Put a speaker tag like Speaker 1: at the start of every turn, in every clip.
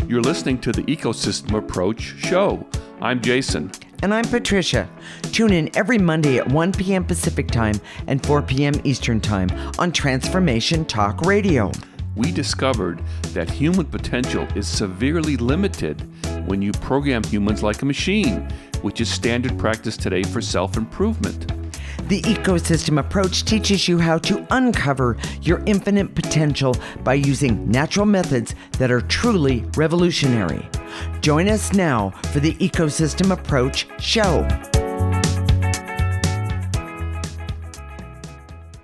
Speaker 1: You're listening to the Ecosystem Approach Show. I'm Jason.
Speaker 2: And I'm Patricia. Tune in every Monday at 1 p.m. Pacific Time and 4 p.m. Eastern Time on Transformation Talk Radio.
Speaker 1: We discovered that human potential is severely limited when you program humans like a machine, which is standard practice today for self-improvement.
Speaker 2: The ecosystem approach teaches you how to uncover your infinite potential by using natural methods that are truly revolutionary. Join us now for the Ecosystem Approach Show.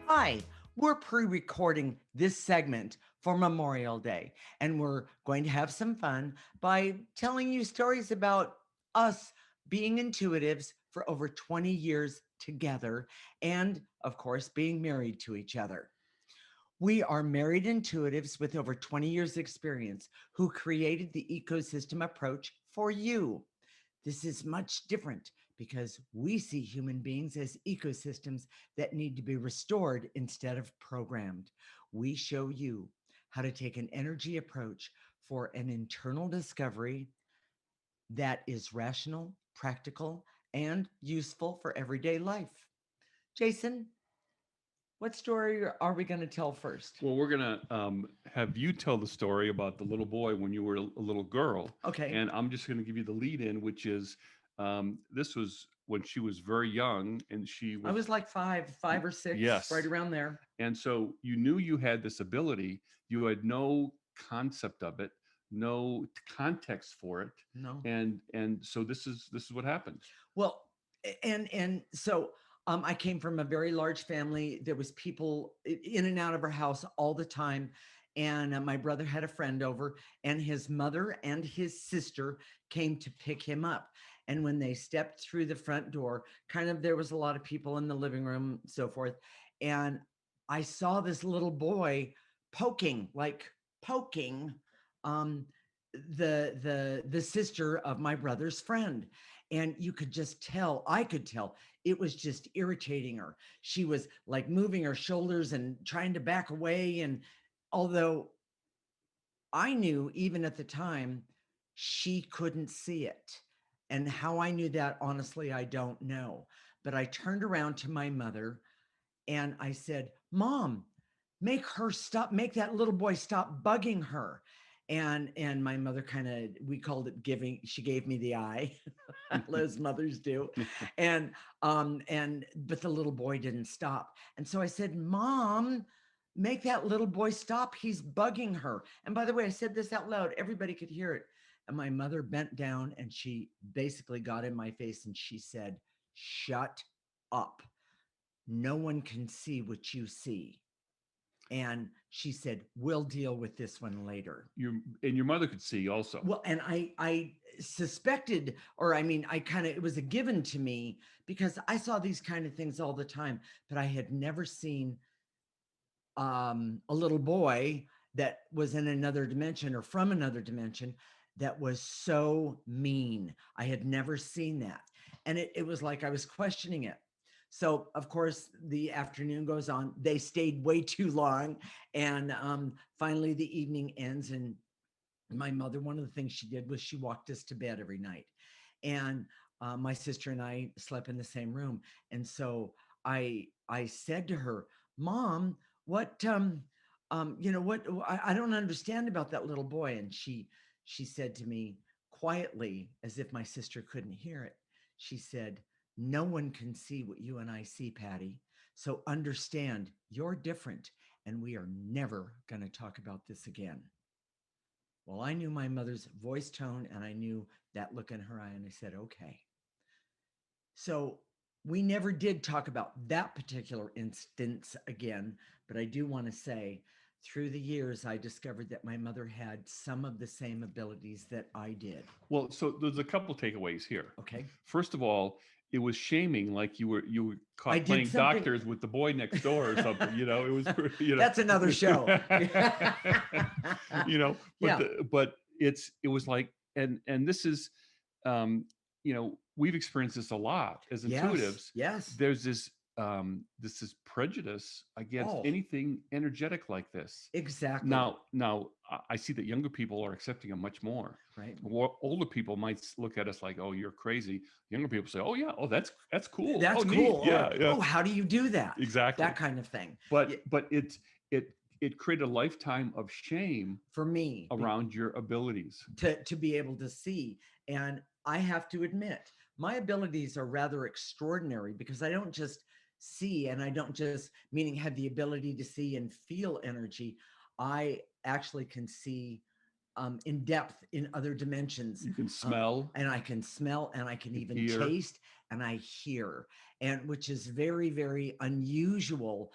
Speaker 2: Hi, we're pre-recording this segment for Memorial Day, and we're going to have some fun by telling you stories about us being intuitives for over 20 years together, and of course, being married to each other. We are married intuitives with over 20 years experience who created the ecosystem approach for you. This is much different because we see human beings as ecosystems that need to be restored instead of programmed. We show you how to take an energy approach for an internal discovery that is rational, practical, and useful for everyday life. Jason, what story are we going to tell first?
Speaker 1: Well, we're going to have you tell the story about the little boy when you were a little girl.
Speaker 2: Okay.
Speaker 1: And I'm just going to give you the lead in, which is this was when she was very young and
Speaker 2: I was like five or six,
Speaker 1: yes,
Speaker 2: right around there.
Speaker 1: And so you knew you had this ability. You had no concept of it, no context for it.
Speaker 2: No.
Speaker 1: And so this is what happened.
Speaker 2: Well, and so I came from a very large family. There was people in and out of our house all the time. And my brother had a friend over, and his mother and his sister came to pick him up. And when they stepped through the front door, there was a lot of people in the living room, so forth. And I saw this little boy poking the sister of my brother's friend. And you could just tell, I could tell, it was just irritating her. She was like moving her shoulders and trying to back away. And although I knew even at the time, she couldn't see it. And how I knew that, honestly, I don't know. But I turned around to my mother and I said, "Mom, make that little boy stop bugging her." And my mother we called it she gave me the eye, as mothers do. But the little boy didn't stop. And so I said, "Mom, make that little boy stop. He's bugging her." And by the way, I said this out loud. Everybody could hear it. And my mother bent down and she basically got in my face and she said, "Shut up. No one can see what you see." And she said, "We'll deal with this one later."
Speaker 1: Your mother could see also.
Speaker 2: Well, and I suspected, it was a given to me because I saw these kind of things all the time, but I had never seen a little boy that was in another dimension or from another dimension that was so mean. I had never seen that. And it was like I was questioning it. So, of course, the afternoon goes on. They stayed way too long. And finally, the evening ends. And my mother, one of the things she did was she walked us to bed every night. And my sister and I slept in the same room. And so I said to her, "Mom, what, what, I don't understand about that little boy." And she said to me quietly, as if my sister couldn't hear it, she said, "No one can see what you and I see, Patty. So understand you're different and we are never going to talk about this again." Well, I knew my mother's voice tone and I knew that look in her eye and I said, "Okay." So we never did talk about that particular instance again, but I do want to say through the years, I discovered that my mother had some of the same abilities that I did.
Speaker 1: Well, so there's a couple takeaways here.
Speaker 2: Okay.
Speaker 1: First of all, it was shaming, like you were caught playing doctors with the boy next door or something. It was.
Speaker 2: That's another show.
Speaker 1: But it was like, and this is, we've experienced this a lot as intuitives.
Speaker 2: Yes.
Speaker 1: There's this this is prejudice against
Speaker 2: Oh,
Speaker 1: anything energetic like this.
Speaker 2: exactly.
Speaker 1: Now, I see that younger people are accepting it much more.
Speaker 2: Right.
Speaker 1: Older people might look at us like, "Oh, you're crazy." Younger people say, "Oh yeah, oh that's cool. Oh
Speaker 2: That's
Speaker 1: neat,
Speaker 2: cool. Or,
Speaker 1: yeah, yeah,
Speaker 2: oh, how do you do that?
Speaker 1: exactly."
Speaker 2: That kind of thing. Yeah,
Speaker 1: But it created a lifetime of shame
Speaker 2: for me,
Speaker 1: around your abilities.
Speaker 2: to be able to see. And I have to admit, my abilities are rather extraordinary because I don't just see, and I don't just, meaning have the ability to see and feel energy. I actually can see in depth in other dimensions.
Speaker 1: You can
Speaker 2: Uh,
Speaker 1: smell,
Speaker 2: and I can smell and I can
Speaker 1: you can
Speaker 2: even
Speaker 1: hear.
Speaker 2: taste and I hear, and which is very, very unusual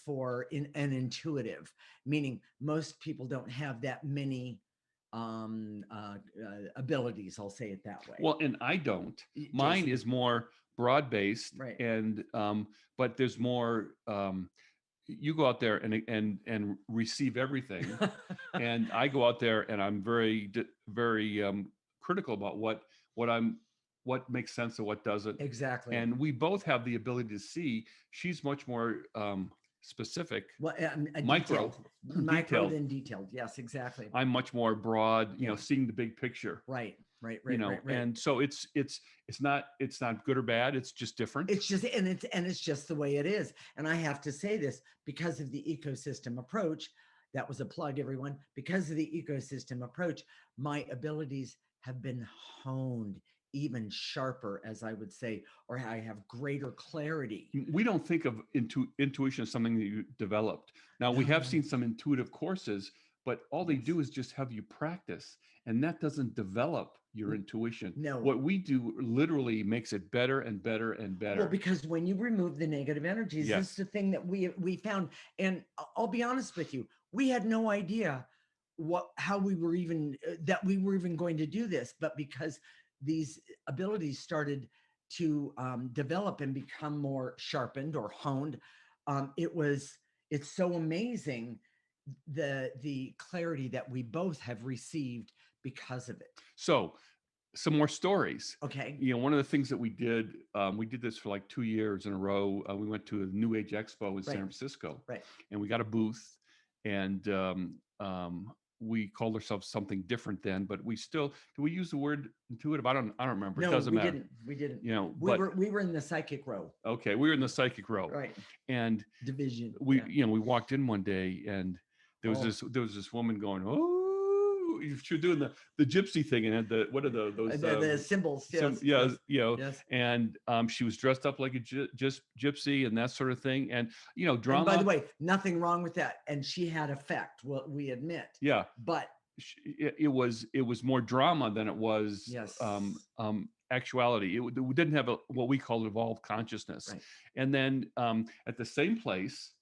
Speaker 2: for an intuitive, meaning most people don't have that many abilities. I'll say it that way.
Speaker 1: Well, and I don't. Mine
Speaker 2: Jason,
Speaker 1: is more broad based,
Speaker 2: right?
Speaker 1: and but there's more. You go out there and receive everything, and I go out there and I'm very critical about what I'm what makes sense and what doesn't.
Speaker 2: Exactly.
Speaker 1: And we both have the ability to see. She's much more specific,
Speaker 2: Well,
Speaker 1: micro,
Speaker 2: detailed, micro,
Speaker 1: detailed.
Speaker 2: then detailed. Yes, exactly.
Speaker 1: I'm much more broad,
Speaker 2: Yeah.
Speaker 1: seeing the big picture,
Speaker 2: Right. Right. Right. Right. Right.
Speaker 1: and so it's not good or bad, it's just different.
Speaker 2: It's just, and it's just the way it is. And I have to say this because of the ecosystem approach. That was a plug, everyone. Because of the ecosystem approach, my abilities have been honed even sharper, as I would say, or I have greater clarity.
Speaker 1: We don't think of intuition as something that you developed. Now, we have
Speaker 2: No.
Speaker 1: seen some intuitive courses, but all they
Speaker 2: Yes.
Speaker 1: do is just have you practice, and that doesn't develop your intuition.
Speaker 2: No.
Speaker 1: What we do literally makes it better and better and
Speaker 2: Well,
Speaker 1: better.
Speaker 2: because when you remove the negative energies, this is
Speaker 1: Yes.
Speaker 2: the thing that we found. And I'll be honest with you, we had no idea how we were even that we were even going to do this, but because these abilities started to develop and become more sharpened or honed, it's so amazing the clarity that we both have received because of it.
Speaker 1: So, some more stories.
Speaker 2: Okay.
Speaker 1: One of the things that we did this for like 2 years in a row. We went to a New Age Expo in San
Speaker 2: Right.
Speaker 1: Francisco,
Speaker 2: Right.
Speaker 1: and we got a booth, and we called ourselves something different then, but we still, do we use the word intuitive? I don't remember. It
Speaker 2: No,
Speaker 1: doesn't
Speaker 2: we
Speaker 1: matter.
Speaker 2: didn't. We didn't.
Speaker 1: But
Speaker 2: We were in the psychic row.
Speaker 1: okay, we were in the psychic row,
Speaker 2: Right.
Speaker 1: and
Speaker 2: Division.
Speaker 1: we
Speaker 2: Yeah.
Speaker 1: we walked in one day, and there was
Speaker 2: Oh.
Speaker 1: this woman going, oh, she was doing the gypsy thing, and had what are those
Speaker 2: The symbols. Yes.
Speaker 1: yes,
Speaker 2: Yes.
Speaker 1: and she was dressed up like a just gypsy and that sort of thing, and
Speaker 2: And
Speaker 1: drama.
Speaker 2: by the way, nothing wrong with that. And she had effect. Well, we admit.
Speaker 1: Yeah,
Speaker 2: But
Speaker 1: it was more drama than it was
Speaker 2: yes.
Speaker 1: Actuality. It didn't have what we call evolved consciousness.
Speaker 2: Right.
Speaker 1: And then at the same place,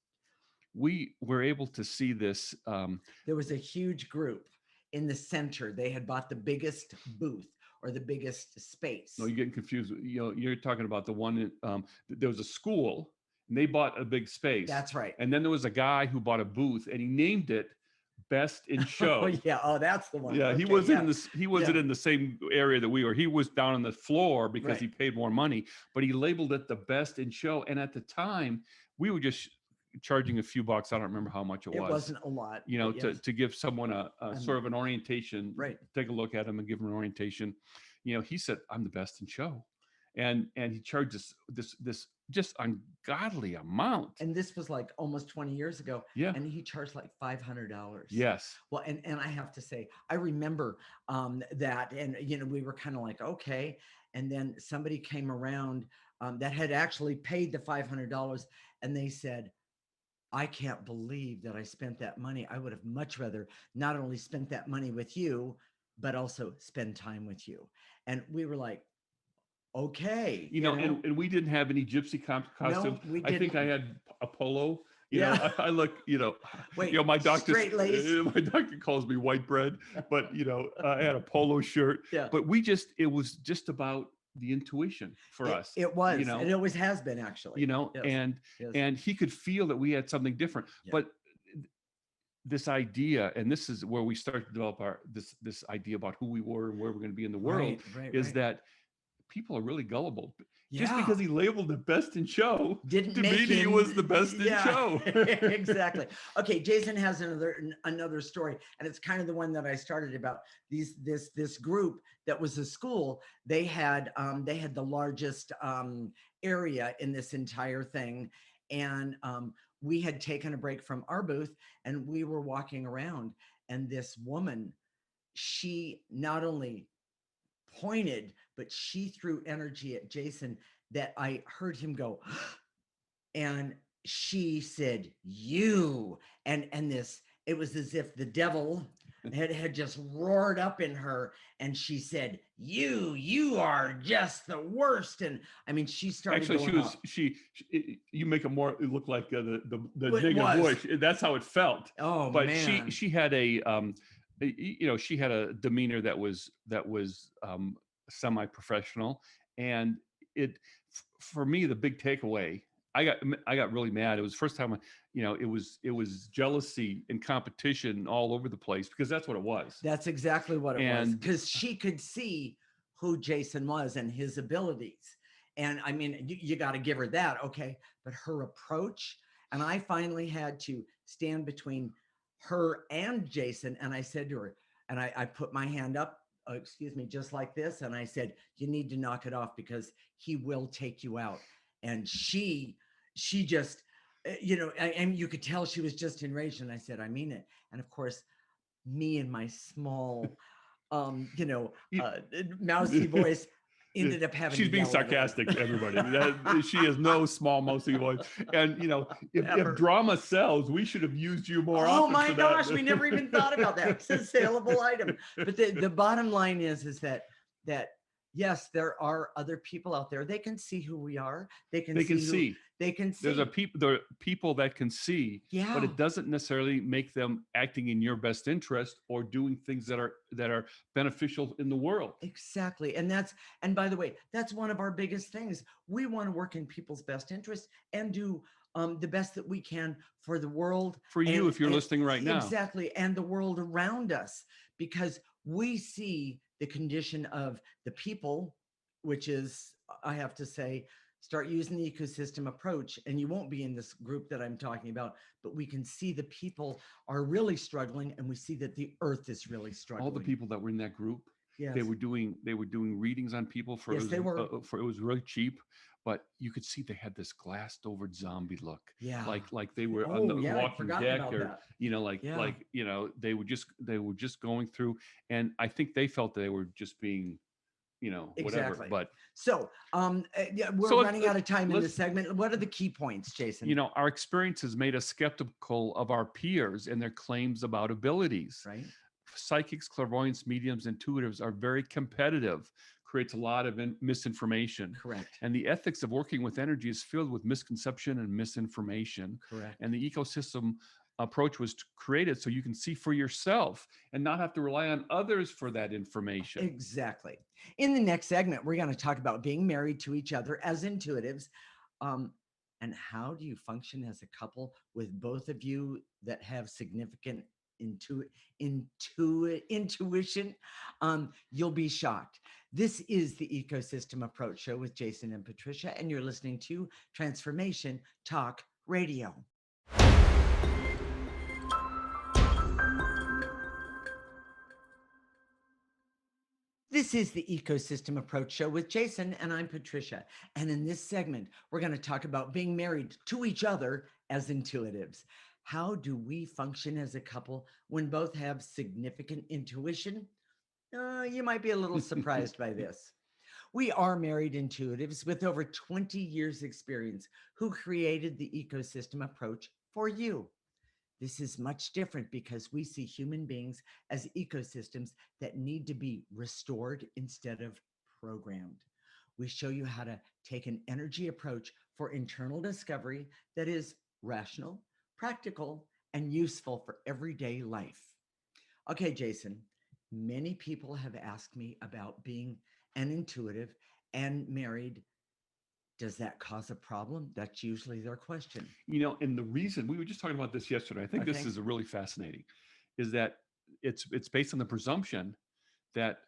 Speaker 1: we were able to see this.
Speaker 2: There was a huge group in the center. They had bought the biggest booth or the biggest space.
Speaker 1: No, you're getting confused. You're talking about the one. There was a school, and they bought a big space.
Speaker 2: That's right.
Speaker 1: And then there was a guy who bought a booth, and he named it Best in Show.
Speaker 2: Oh yeah. Oh, that's the one.
Speaker 1: Yeah, he
Speaker 2: Okay,
Speaker 1: wasn't
Speaker 2: yeah.
Speaker 1: in this. He wasn't in the same area that we were. He was down on the floor because
Speaker 2: Right.
Speaker 1: he paid more money. But he labeled it the Best in Show, and at the time, we were just charging a few bucks. I don't remember how much it was.
Speaker 2: It wasn't a lot.
Speaker 1: To
Speaker 2: Yes.
Speaker 1: to give someone a sort of an orientation.
Speaker 2: Right.
Speaker 1: Take a look at him and give him an orientation. He said, "I'm the best in show," and he charged us this just ungodly amount.
Speaker 2: And this was like almost 20 years ago.
Speaker 1: Yeah.
Speaker 2: And he charged like $500.
Speaker 1: Yes.
Speaker 2: Well, and I have to say, I remember that, and we were kind of like, okay. And then somebody came around that had actually paid the $500, and they said, I can't believe that I spent that money. I would have much rather not only spent that money with you, but also spend time with you. And we were like, okay.
Speaker 1: And we didn't have any gypsy costumes.
Speaker 2: we
Speaker 1: I think
Speaker 2: didn't.
Speaker 1: I had a polo.
Speaker 2: Yeah.
Speaker 1: I look,
Speaker 2: Wait,
Speaker 1: my doctor,
Speaker 2: straight lace.
Speaker 1: my doctor calls me white bread, but I had a polo shirt.
Speaker 2: Yeah.
Speaker 1: But it was just about the intuition for us.
Speaker 2: It was, and it always has been, actually. Yes. Yes.
Speaker 1: And he could feel that we had something different.
Speaker 2: Yeah.
Speaker 1: But this idea, and this is where we start to develop this idea about who we were and where we're going to be in the world,
Speaker 2: Right,
Speaker 1: is that people are really gullible. just
Speaker 2: Yeah.
Speaker 1: because he labeled it best in show,
Speaker 2: Didn't
Speaker 1: to
Speaker 2: make
Speaker 1: me, he
Speaker 2: him.
Speaker 1: was the best in
Speaker 2: Yeah.
Speaker 1: show.
Speaker 2: Exactly. Okay, Jason has another story, and it's kind of the one that I started about this group that was a school. They had the largest area in this entire thing, and we had taken a break from our booth, and we were walking around, and this woman, she not only pointed, but she threw energy at Jason that I heard him go, and she said, "You," and this, it was as if the devil had just roared up in her, and she said, "You are just the worst." And I mean, she started
Speaker 1: Actually,
Speaker 2: going off.
Speaker 1: you make it more look like the
Speaker 2: It
Speaker 1: negative
Speaker 2: was.
Speaker 1: voice. That's how it felt.
Speaker 2: Oh
Speaker 1: But
Speaker 2: man.
Speaker 1: she had she had a demeanor that was semi-professional, and for me, the big takeaway, I got really mad. It was the first time it was jealousy and competition all over the place, because that's what it was.
Speaker 2: That's exactly what it was,
Speaker 1: And
Speaker 2: because she could see who Jason was and his abilities. And I mean, you got to give her that. Okay. But her approach, and I finally had to stand between her and Jason. And I said to her, and I put my hand up, excuse me, just like this. And I said, "You need to knock it off, because he will take you out." And she just, and you could tell she was just enraged. And I said, "I mean it." And of course, me and my small,
Speaker 1: you,
Speaker 2: mousy voice ended up having to
Speaker 1: she's being
Speaker 2: yell at her.
Speaker 1: sarcastic, everybody. She has no small, mousy voice. And if drama sells, we should have used you more
Speaker 2: Oh
Speaker 1: often
Speaker 2: my
Speaker 1: for
Speaker 2: gosh,
Speaker 1: that.
Speaker 2: we never even thought about that. It's a saleable item. But the bottom line is that yes, there are other people out there. They can see who we are. They can
Speaker 1: They can
Speaker 2: see who
Speaker 1: see.
Speaker 2: they can
Speaker 1: There
Speaker 2: see.
Speaker 1: are people that can see, but
Speaker 2: Yeah.
Speaker 1: it doesn't necessarily make them acting in your best interest or doing things that are beneficial in the world.
Speaker 2: Exactly. And by the way, that's one of our biggest things. We want to work in people's best interest and do the best that we can for the world,
Speaker 1: For you, if you're
Speaker 2: and
Speaker 1: listening right now.
Speaker 2: exactly, and the world around us, because we see the condition of the people, which is, I have to say, start using the ecosystem approach, and you won't be in this group that I'm talking about, but we can see the people are really struggling, and we see that the earth is really struggling.
Speaker 1: All the people that were in that group,
Speaker 2: Yes.
Speaker 1: they were doing readings on people for
Speaker 2: Yes, they were.
Speaker 1: it was really cheap, but you could see they had this glassed over zombie look.
Speaker 2: Yeah.
Speaker 1: Like they were on the
Speaker 2: I'd
Speaker 1: walking
Speaker 2: forgotten
Speaker 1: deck,
Speaker 2: about
Speaker 1: or
Speaker 2: that. Yeah.
Speaker 1: they were just going through, and I think they felt they were just being whatever.
Speaker 2: Exactly.
Speaker 1: But
Speaker 2: So, yeah, we're
Speaker 1: so
Speaker 2: running out of time in
Speaker 1: let's
Speaker 2: this segment. What are the key points, Jason?
Speaker 1: our experience has made us skeptical of our peers and their claims about abilities.
Speaker 2: Right?
Speaker 1: Psychics, clairvoyants, mediums, intuitives are very competitive, creates a lot of misinformation.
Speaker 2: Correct.
Speaker 1: And the ethics of working with energy is filled with misconception and misinformation.
Speaker 2: Correct.
Speaker 1: And the ecosystem approach was created so you can see for yourself and not have to rely on others for that information.
Speaker 2: Exactly. In the next segment, we're going to talk about being married to each other as intuitives. And how do you function as a couple with both of you that have significant intuition? You'll be shocked. This is the Ecosystem Approach Show with Jason and Patricia, and you're listening to Transformation Talk Radio. This is the Ecosystem Approach Show with Jason, and I'm Patricia. And in this segment, we're going to talk about being married to each other as intuitives. How do we function as a couple when both have significant intuition? You might be a little surprised by this. We are married intuitives with over 20 years experience who created the Ecosystem Approach for you. This is much different because we see human beings as ecosystems that need to be restored instead of programmed. We show you how to take an energy approach for internal discovery that is rational, practical, and useful for everyday life. Okay, Jason, many people have asked me about being an intuitive and married. Does that cause a problem? That's usually their question.
Speaker 1: And the reason, we were just talking about this yesterday, I think this is a really fascinating, is that it's based on the presumption that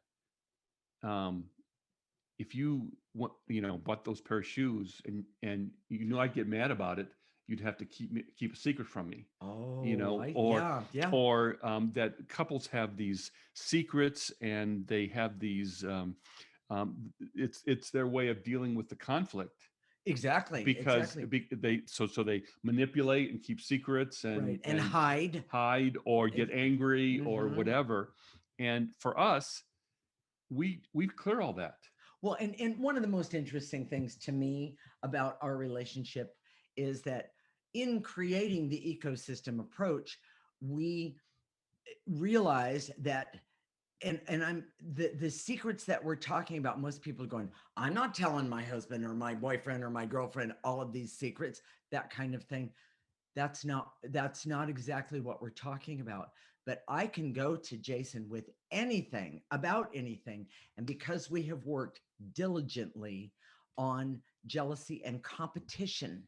Speaker 1: if you want, bought those pair of shoes and I'd get mad about it, you'd have to keep a secret from me,
Speaker 2: Oh,
Speaker 1: or
Speaker 2: yeah, yeah,
Speaker 1: that couples have these secrets and they have these it's their way of dealing with the conflict,
Speaker 2: exactly,
Speaker 1: because
Speaker 2: exactly.
Speaker 1: they manipulate and keep secrets
Speaker 2: Right. And
Speaker 1: and
Speaker 2: hide.
Speaker 1: hide or get angry or
Speaker 2: Mm-hmm.
Speaker 1: whatever. And for us, we clear all that.
Speaker 2: Well, and one of the most interesting things to me about our relationship is that in creating the ecosystem approach, we realize that and I'm the secrets that we're talking about, most people are going, I'm not telling my husband or my boyfriend or my girlfriend all of these secrets, that kind of thing. That's not exactly what we're talking about. But I can go to Jason with anything about anything, and because we have worked diligently on jealousy and competition,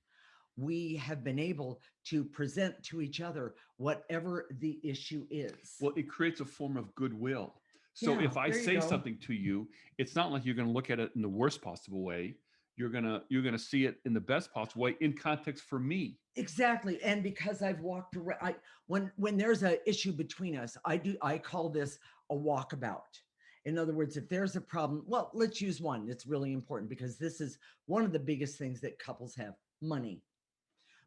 Speaker 2: we have been able to present to each other whatever the issue is.
Speaker 1: Well, it creates a form of goodwill. So
Speaker 2: Yeah,
Speaker 1: if I
Speaker 2: there you
Speaker 1: say
Speaker 2: go.
Speaker 1: something to you, it's not like you're going to look at it in the worst possible way. You're gonna see it in the best possible way in context for me.
Speaker 2: Exactly. And because I've walked around, when there's an issue between us, I call this a walkabout. In other words, if there's a problem, well, let's use one. It's really important because this is one of the biggest things that couples have: money.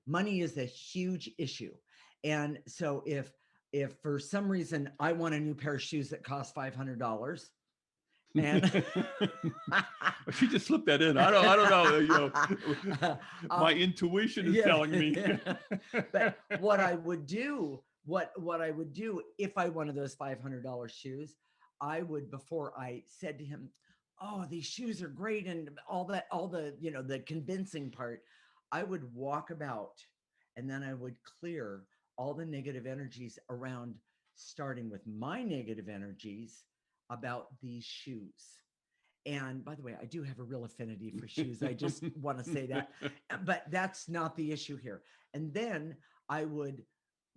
Speaker 2: Money is a huge issue. And so if for some reason I want a new pair of shoes that cost $500, and
Speaker 1: She just slipped that in. I don't know. My intuition is
Speaker 2: yeah.
Speaker 1: telling me.
Speaker 2: But what I would do, what I would do if I wanted those $500 shoes, I would, before I said to him, "Oh, these shoes are great," and all that, all the convincing part, I would walk about, and then I would clear all the negative energies around, starting with my negative energies about these shoes. And by the way, I do have a real affinity for shoes. I just want to say that. But that's not the issue here. And then I would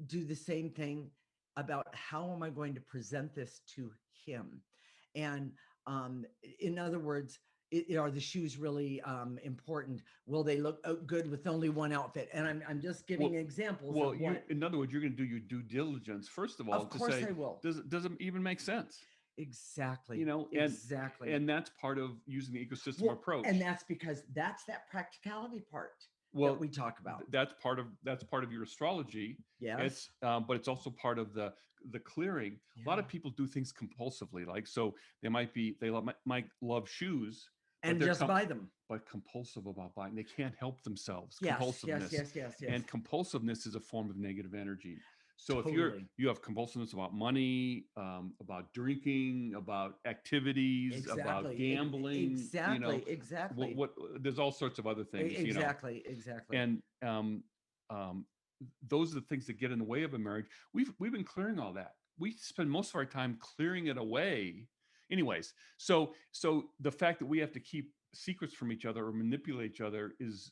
Speaker 2: do the same thing about how am I going to present this to him. And in other words, are the shoes really important? Will they look good with only one outfit? And I'm just giving
Speaker 1: Well,
Speaker 2: examples
Speaker 1: well,
Speaker 2: of what.
Speaker 1: in other words, you're going to do your due diligence first of all
Speaker 2: Of
Speaker 1: to
Speaker 2: course
Speaker 1: say,
Speaker 2: I will.
Speaker 1: does it even make sense?
Speaker 2: Exactly.
Speaker 1: And
Speaker 2: Exactly.
Speaker 1: that's part of using the ecosystem
Speaker 2: Well,
Speaker 1: approach.
Speaker 2: and that's because that's that practicality part that
Speaker 1: Well,
Speaker 2: we talk about.
Speaker 1: that's part of your astrology.
Speaker 2: Yes.
Speaker 1: It's but it's also part of the clearing. A lot
Speaker 2: Yeah.
Speaker 1: of people do things compulsively, like so might love shoes, but
Speaker 2: And just buy them.
Speaker 1: but compulsive about buying. They can't help themselves.
Speaker 2: Yes, yes,
Speaker 1: Compulsiveness,
Speaker 2: yes, yes, yes.
Speaker 1: and compulsiveness is a form of negative energy. So if
Speaker 2: Totally.
Speaker 1: you have compulsiveness about money, about drinking, about activities, about
Speaker 2: Exactly.
Speaker 1: gambling,
Speaker 2: Exactly. Exactly.
Speaker 1: what there's all sorts of other things,
Speaker 2: Exactly. Exactly.
Speaker 1: and um, those are the things that get in the way of a marriage. We've been clearing all that. We spend most of our time clearing it away. Anyways, so the fact that we have to keep secrets from each other or manipulate each other is,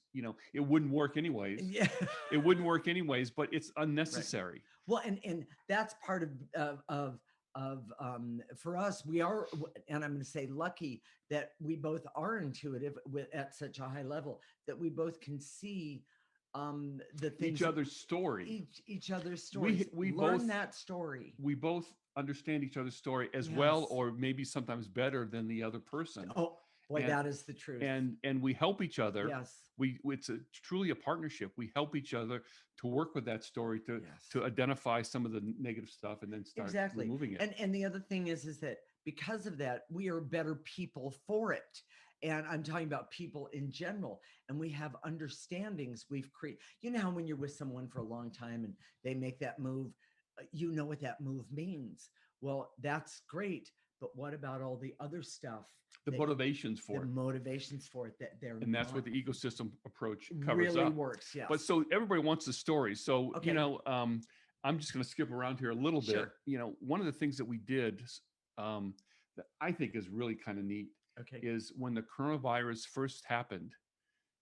Speaker 1: it wouldn't work anyways.
Speaker 2: Yeah.
Speaker 1: It wouldn't work anyways, but it's
Speaker 2: Right.
Speaker 1: unnecessary.
Speaker 2: Well, and that's part of for us, we are, and I'm going to say lucky that we both are intuitive at such a high level that we both can see the things,
Speaker 1: Each other's story.
Speaker 2: each other's stories.
Speaker 1: We
Speaker 2: Learn
Speaker 1: both
Speaker 2: that story.
Speaker 1: we both understand each other's story as well,
Speaker 2: Yes.
Speaker 1: or maybe sometimes better than the other person.
Speaker 2: Oh boy,
Speaker 1: And
Speaker 2: that is the truth.
Speaker 1: and we help each other.
Speaker 2: Yes.
Speaker 1: It's truly a partnership. We help each other to work with that story,
Speaker 2: Yes.
Speaker 1: to identify some of the negative stuff and then start
Speaker 2: Exactly.
Speaker 1: removing it.
Speaker 2: And the other thing is that because of that, we are better people for it. And I'm talking about people in general. And we have understandings we've created. You know how when you're with someone for a long time and they make that move, you know what that move means. Well, that's great. But what about all the other stuff?
Speaker 1: The motivations for
Speaker 2: the
Speaker 1: it.
Speaker 2: motivations for it that they're
Speaker 1: And that's
Speaker 2: not
Speaker 1: what the ecosystem approach covers
Speaker 2: really
Speaker 1: up.
Speaker 2: works. Yes.
Speaker 1: But so everybody wants the story. So,
Speaker 2: Okay.
Speaker 1: I'm just going to skip around here a little bit.
Speaker 2: Sure.
Speaker 1: One of the things that we did, that I think is really kind of neat,
Speaker 2: Okay.
Speaker 1: is when the coronavirus first happened,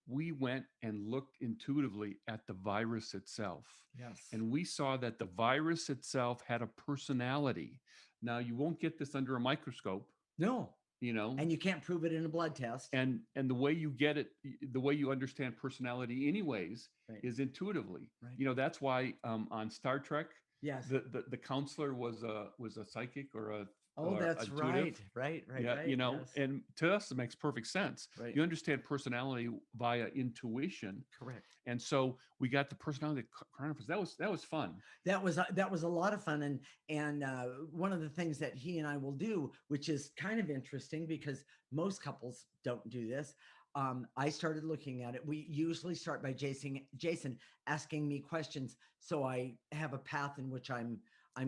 Speaker 1: we went and looked intuitively at the virus itself.
Speaker 2: Yes.
Speaker 1: And we saw that the virus itself had a personality. Now, you won't get this under a microscope.
Speaker 2: No.
Speaker 1: you know,
Speaker 2: And you can't prove it in a blood test.
Speaker 1: and the way you get it, the way you understand personality anyways
Speaker 2: Right.
Speaker 1: is intuitively.
Speaker 2: Right.
Speaker 1: You know, that's why on Star Trek,
Speaker 2: Yes.
Speaker 1: the counselor was a psychic or a
Speaker 2: Oh, that's
Speaker 1: intuitive.
Speaker 2: right. Right. Right.
Speaker 1: Yeah, you
Speaker 2: Right.
Speaker 1: know,
Speaker 2: Yes.
Speaker 1: and to us it makes perfect sense.
Speaker 2: Right.
Speaker 1: You understand personality via intuition,
Speaker 2: Correct.
Speaker 1: and so we got the personality chronicles. That was fun.
Speaker 2: That was a lot of fun, and one of the things that he and I will do, which is kind of interesting because most couples don't do this. I started looking at it. We usually start by Jason asking me questions, so I have a path in which I'm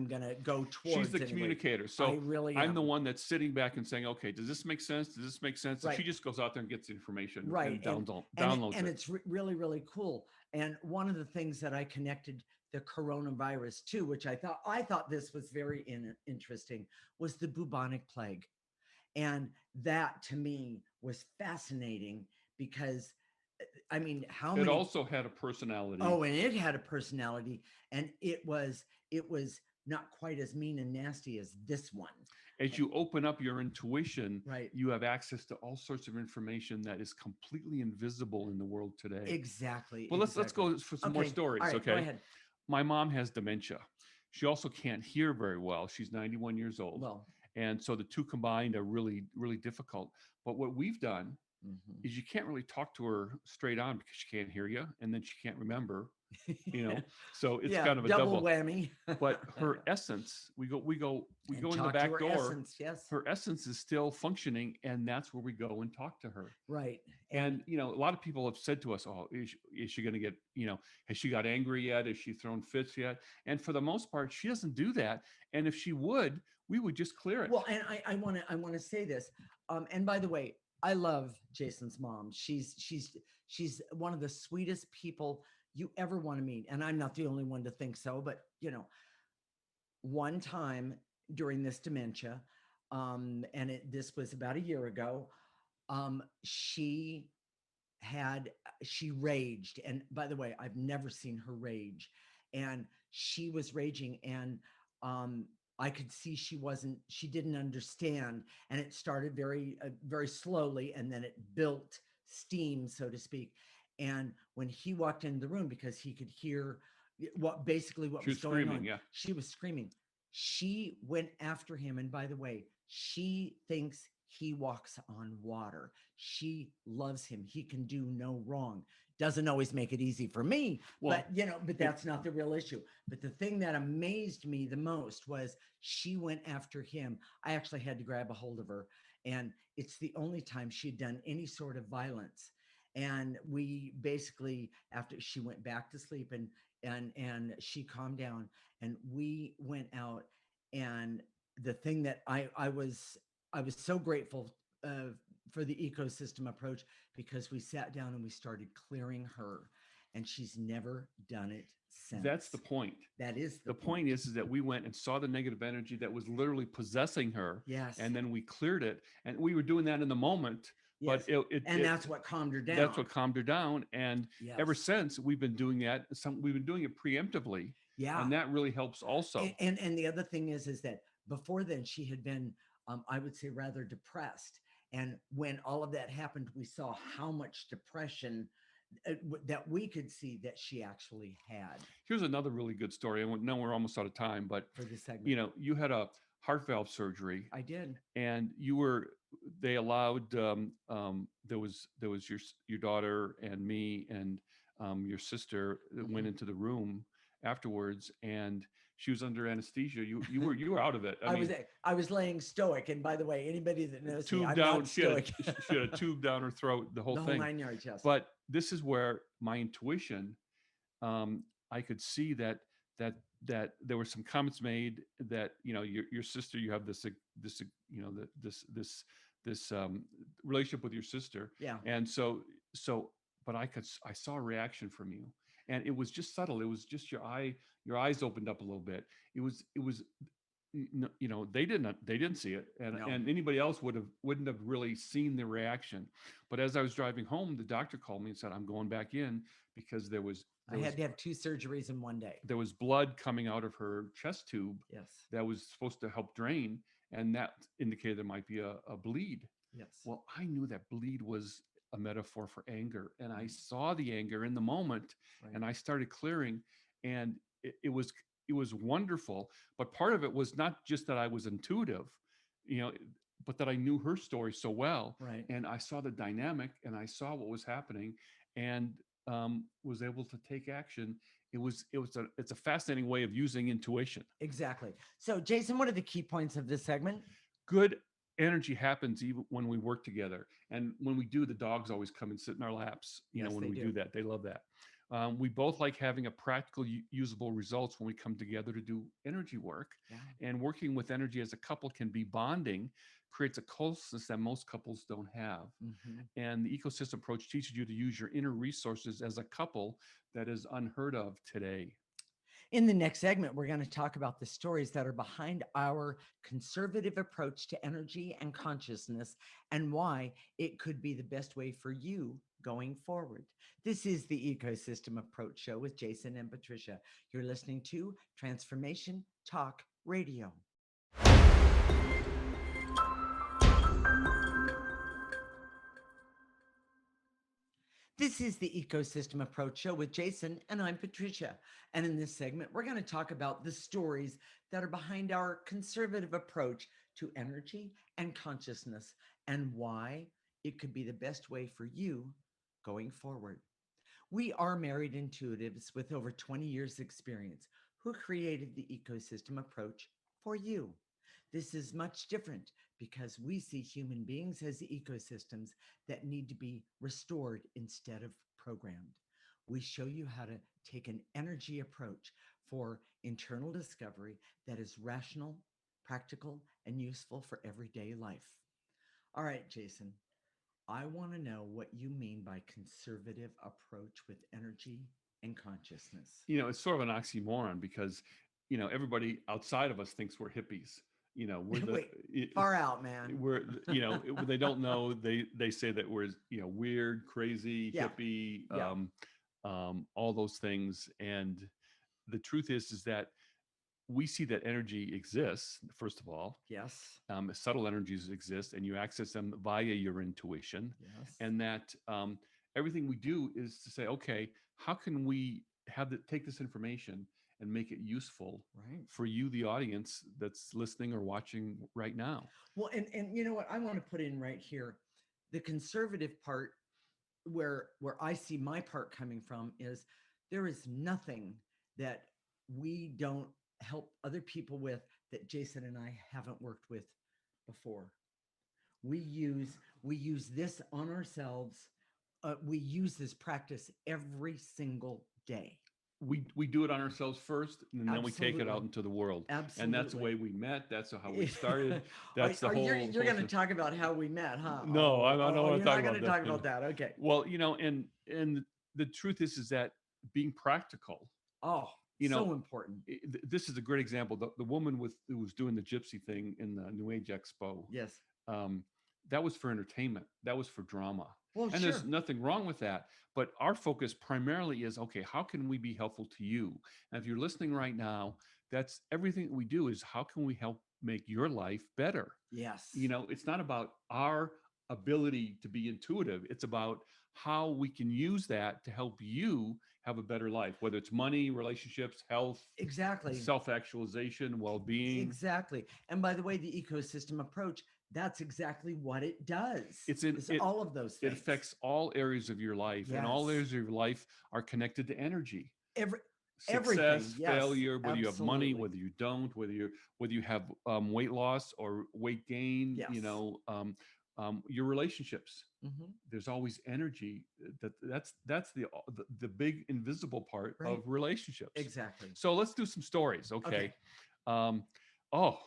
Speaker 2: gonna go
Speaker 1: She's the
Speaker 2: towards anyway.
Speaker 1: communicator.
Speaker 2: I
Speaker 1: So
Speaker 2: really
Speaker 1: I'm the
Speaker 2: am.
Speaker 1: one that's sitting back and saying, okay, does this make sense? Does this make sense? And she
Speaker 2: Right.
Speaker 1: just goes out there and gets the information
Speaker 2: Right.
Speaker 1: and
Speaker 2: And
Speaker 1: downloads it.
Speaker 2: it's really really cool. And one of the things that I connected the coronavirus to, which I thought this was very interesting, was the bubonic plague. And that to me was fascinating because I mean, how
Speaker 1: It
Speaker 2: many
Speaker 1: also had a personality.
Speaker 2: oh, and it had a personality, and it was not quite as mean and nasty as this one.
Speaker 1: As you open up your intuition,
Speaker 2: Right.
Speaker 1: you have access to all sorts of information that is completely invisible in the world today.
Speaker 2: Exactly.
Speaker 1: Well, let's
Speaker 2: Exactly.
Speaker 1: go for some more
Speaker 2: Okay.
Speaker 1: stories,
Speaker 2: All right. Go
Speaker 1: okay?
Speaker 2: ahead.
Speaker 1: My mom has dementia. She also can't hear very well. She's 91 years old.
Speaker 2: Well,
Speaker 1: And so the two combined are really, really difficult. But what we've done
Speaker 2: mhm.
Speaker 1: is you can't really talk to her straight on because she can't hear you and then she can't remember, you know. So it's
Speaker 2: Yeah,
Speaker 1: kind of a
Speaker 2: double
Speaker 1: double.
Speaker 2: whammy.
Speaker 1: But her essence, we
Speaker 2: And
Speaker 1: go in the
Speaker 2: talk to
Speaker 1: back
Speaker 2: her
Speaker 1: door.
Speaker 2: essence, yes.
Speaker 1: Her essence is still functioning, and that's where we go and talk to her.
Speaker 2: Right.
Speaker 1: And you know, a lot of people have said to us, "Oh, is she going to get? You know, has she got angry yet? Has she thrown fits yet?" And for the most part, she doesn't do that. And if she would, we would just clear it.
Speaker 2: Well, and I want to say this. And by the way, I love Jason's mom. She's one of the sweetest people you ever want to meet. And I'm not the only one to think so, but one time during this dementia, this was about a year ago, she she raged. And by the way, I've never seen her rage. And she was raging, and um I could see she didn't understand. And it started very slowly, and then it built steam, so to speak. And when he walked into the room, because he could hear what
Speaker 1: She
Speaker 2: was
Speaker 1: was
Speaker 2: going
Speaker 1: screaming,
Speaker 2: on,
Speaker 1: yeah.
Speaker 2: she was screaming. She went after him. And by the way, she thinks he walks on water. She loves him. He can do no wrong. Doesn't always make it easy for me,
Speaker 1: Well,
Speaker 2: but that's not the real issue. But the thing that amazed me the most was she went after him. I actually had to grab a hold of her, and it's the only time she'd done any sort of violence. And we basically, after she went back to sleep, and she calmed down, and we went out. And the thing that I was so grateful uh, for the ecosystem approach, because we sat down and we started clearing her, and she's never done it since.
Speaker 1: that's the point.
Speaker 2: That is
Speaker 1: The point is that we went and saw the negative energy that was literally possessing her,
Speaker 2: yes,
Speaker 1: and then we cleared it. And we were doing that in the moment,
Speaker 2: yes,
Speaker 1: but
Speaker 2: and that's what calmed her down.
Speaker 1: that's what calmed her down. And ever
Speaker 2: Yes.
Speaker 1: since, we've been doing that. We've been doing it preemptively,
Speaker 2: Yeah.
Speaker 1: and that really helps also.
Speaker 2: And the other thing is that before then she had been, I would say, rather depressed. And when all of that happened, we saw how much depression that we could see that she actually had.
Speaker 1: Here's another really good story. I know we're almost out of time, but
Speaker 2: For this segment,
Speaker 1: you had a heart valve surgery,
Speaker 2: I did.
Speaker 1: and they allowed there was your daughter and me and your sister that went into the room afterwards, and she was under anesthesia. You were out of it.
Speaker 2: I was laying stoic. And by the way, anybody that knows me,
Speaker 1: tube
Speaker 2: I'm
Speaker 1: down.
Speaker 2: not
Speaker 1: She had,
Speaker 2: stoic.
Speaker 1: she had a tube down her throat. The whole
Speaker 2: The whole
Speaker 1: thing.
Speaker 2: 9 yards, yes.
Speaker 1: But this is where my intuition, I could see that there were some comments made that your sister, you have this relationship with your sister.
Speaker 2: Yeah.
Speaker 1: And so but I saw a reaction from you, and it was just subtle. It was just your eyes opened up a little bit. It was they didn't see it, and
Speaker 2: No.
Speaker 1: and anybody else wouldn't have really seen the reaction. But as I was driving home, the doctor called me and said, I'm going back in because
Speaker 2: I had to have 2 surgeries in one day.
Speaker 1: there was blood coming out of her chest tube
Speaker 2: Yes.
Speaker 1: that was supposed to help drain, and that indicated there might be a bleed.
Speaker 2: Yes.
Speaker 1: Well, I knew that bleed was a metaphor for anger, and I
Speaker 2: Right.
Speaker 1: saw the anger in the moment,
Speaker 2: Right.
Speaker 1: and I started clearing, and it was wonderful. But part of it was not just that I was intuitive, you know, but that I knew her story so well,
Speaker 2: Right.
Speaker 1: and I saw the dynamic, and I saw what was happening, and was able to take action. It's a fascinating way of using intuition.
Speaker 2: Exactly. So, Jason, what are the key points of this segment?
Speaker 1: Good energy happens even when we work together, and when we do, the dogs always come and sit in our laps,
Speaker 2: Yes,
Speaker 1: when
Speaker 2: they
Speaker 1: we
Speaker 2: do.
Speaker 1: do that. They love that. We both like having a practical usable results when we come together to do energy work,
Speaker 2: Yeah.
Speaker 1: and working with energy as a couple can be bonding, creates a closeness that most couples don't have.
Speaker 2: Hmm.
Speaker 1: And the ecosystem approach teaches you to use your inner resources as a couple that is unheard of today.
Speaker 2: In the next segment, we're going to talk about the stories that are behind our conservative approach to energy and consciousness and why it could be the best way for you going forward. This is the Ecosystem Approach Show with Jason and Patricia. You're listening to Transformation Talk Radio. This is the Ecosystem Approach Show with Jason, and I'm Patricia. And in this segment, we're going to talk about the stories that are behind our conservative approach to energy and consciousness and why it could be the best way for you going forward. We are married intuitives with over 20 years' experience who created the ecosystem approach for you. This is much different because we see human beings as ecosystems that need to be restored instead of programmed. We show you how to take an energy approach for internal discovery that is rational, practical, and useful for everyday life. All right, Jason, I want to know what you mean by conservative approach with energy and consciousness.
Speaker 1: It's sort of an oxymoron because, everybody outside of us thinks we're hippies. We're the,
Speaker 2: Wait, far out, man.
Speaker 1: they don't know, they say that we're, weird, crazy,
Speaker 2: Yeah.
Speaker 1: hippie,
Speaker 2: Yeah.
Speaker 1: all those things. And the truth is that we see that energy exists, first of all.
Speaker 2: Yes.
Speaker 1: Subtle energies exist, and you access them via your intuition.
Speaker 2: Yes.
Speaker 1: And that everything we do is to say, okay, how can we take this information and make it useful
Speaker 2: Right.
Speaker 1: for you, the audience that's listening or watching right now?
Speaker 2: Well, and you know what I want to put in right here, the conservative part where I see my part coming from is there is nothing that we don't help other people with that Jason and I haven't worked with before. We use this on ourselves. We use this practice every single day.
Speaker 1: We do it on ourselves first, and then we take it out
Speaker 2: Absolutely.
Speaker 1: into the world. And that's the
Speaker 2: Absolutely.
Speaker 1: way we met. That's how we started. That's the
Speaker 2: Are
Speaker 1: whole.
Speaker 2: you're going to talk about how we met, huh?
Speaker 1: No, I don't want
Speaker 2: You're
Speaker 1: to talk
Speaker 2: not going
Speaker 1: about
Speaker 2: to
Speaker 1: that
Speaker 2: talk
Speaker 1: thing.
Speaker 2: about that. Okay.
Speaker 1: Well, and the truth is that being practical,
Speaker 2: Oh,
Speaker 1: you know,
Speaker 2: so important.
Speaker 1: this is a great example. The woman who was doing the gypsy thing in the New Age Expo,
Speaker 2: Yes.
Speaker 1: um, that was for entertainment. That was for drama.
Speaker 2: Well,
Speaker 1: And there's
Speaker 2: sure.
Speaker 1: nothing wrong with that. But our focus primarily is, okay, how can we be helpful to you? And if you're listening right now, that's everything that we do is how can we help make your life better?
Speaker 2: Yes.
Speaker 1: It's not about our ability to be intuitive. It's about how we can use that to help you have a better life, whether it's money, relationships, health,
Speaker 2: Exactly.
Speaker 1: self-actualization, well-being.
Speaker 2: Exactly. And by the way, the ecosystem approach, that's exactly what it does.
Speaker 1: It's in
Speaker 2: It's
Speaker 1: it.
Speaker 2: all of those
Speaker 1: It
Speaker 2: things.
Speaker 1: affects all areas of your life, and all
Speaker 2: Yes.
Speaker 1: areas of your life are connected to energy.
Speaker 2: Everything.
Speaker 1: Success,
Speaker 2: Yes.
Speaker 1: failure, whether you have money,
Speaker 2: Absolutely.
Speaker 1: whether you don't, whether you have weight loss or weight gain,
Speaker 2: Yes.
Speaker 1: your relationships.
Speaker 2: Hmm.
Speaker 1: There's always energy. That's the big invisible part
Speaker 2: Right.
Speaker 1: of relationships.
Speaker 2: Exactly.
Speaker 1: So let's do some stories, okay? Um, oh,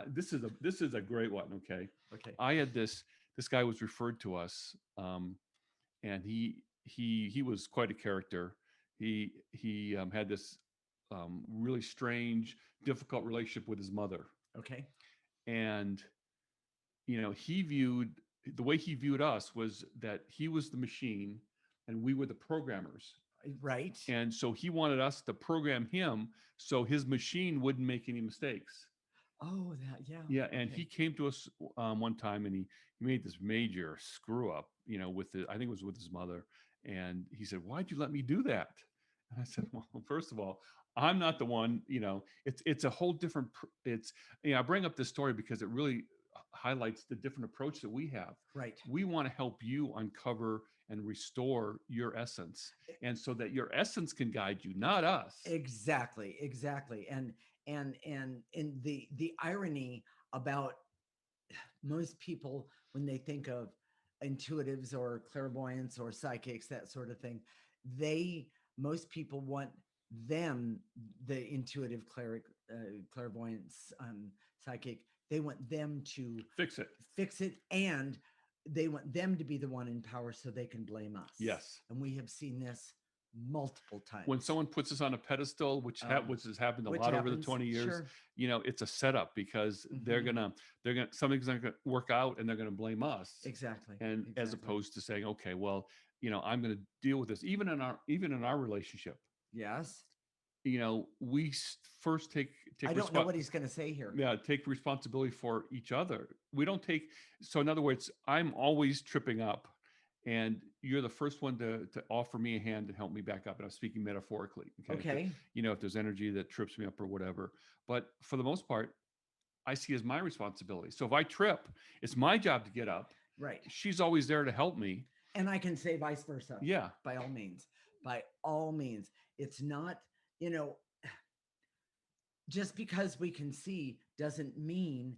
Speaker 1: this is a great one. Okay,
Speaker 2: Okay.
Speaker 1: I had this guy was referred to us, and he was quite a character. He had this really strange, difficult relationship with his mother,
Speaker 2: Okay.
Speaker 1: and he viewed the way he viewed us was that he was the machine and we were the programmers.
Speaker 2: Right.
Speaker 1: And so he wanted us to program him so his machine wouldn't make any mistakes.
Speaker 2: Oh, that, yeah.
Speaker 1: Yeah, and he
Speaker 2: Okay.
Speaker 1: came to us one time, and he made this major screw up, with I think it was with his mother, and he said, "Why'd you let me do that?" And I said, "Well, first of all, I'm not the one. It's a whole different. It's I bring up this story because it really highlights the different approach that we have.
Speaker 2: Right.
Speaker 1: We want to help you uncover and restore your essence, and so that your essence can guide you, not us.
Speaker 2: Exactly, exactly. And the irony about most people when they think of intuitives or clairvoyants or psychics, that sort of thing, they most people want them, the intuitive clairvoyance, psychic, they want them to
Speaker 1: Fix it.
Speaker 2: fix it, and they want them to be the one in power so they can blame us.
Speaker 1: Yes.
Speaker 2: And we have seen this multiple
Speaker 1: When
Speaker 2: times.
Speaker 1: someone puts us on a pedestal,
Speaker 2: Oh,
Speaker 1: which has happened a
Speaker 2: which
Speaker 1: lot over the
Speaker 2: happens,
Speaker 1: 20 years,
Speaker 2: sure.
Speaker 1: it's a setup because
Speaker 2: Hmm.
Speaker 1: they're gonna something's not gonna work out and they're gonna blame us.
Speaker 2: Exactly,
Speaker 1: And as
Speaker 2: exactly.
Speaker 1: opposed to saying, okay, well, I'm gonna deal with this. Even in our relationship,
Speaker 2: Yes.
Speaker 1: we first
Speaker 2: I
Speaker 1: take
Speaker 2: don't know
Speaker 1: response.
Speaker 2: what he's going to say here.
Speaker 1: Yeah, take responsibility for each other. We don't take So in other words, I'm always tripping up, and you're the first one to offer me a hand and help me back up. And I'm speaking metaphorically. Okay.
Speaker 2: Okay.
Speaker 1: If there's energy that trips me up or whatever. But for the most part, I see as my responsibility. So if I trip, it's my job to get up.
Speaker 2: Right.
Speaker 1: She's always there to help me.
Speaker 2: And I can say vice versa.
Speaker 1: Yeah.
Speaker 2: By all means. By all means. It's not, you know, just because we can see doesn't mean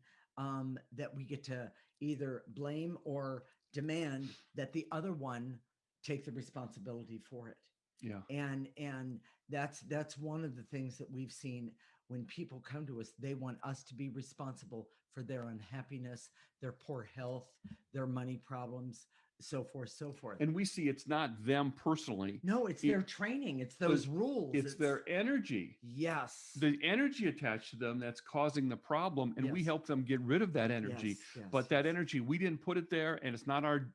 Speaker 2: that we get to either blame or demand that the other one take the responsibility for it.
Speaker 1: Yeah.
Speaker 2: And that's one of the things that we've seen when people come to us. They want us to be responsible for their unhappiness, their poor health, their money problems, so forth, so forth.
Speaker 1: And we see it's not them personally.
Speaker 2: No, it's their training, it's those rules,
Speaker 1: It's their energy.
Speaker 2: yes,
Speaker 1: The energy attached to them that's causing the problem, and we
Speaker 2: yes,
Speaker 1: help them get rid of that energy.
Speaker 2: yes,
Speaker 1: But that
Speaker 2: yes.
Speaker 1: energy, we didn't put it there, and it's not our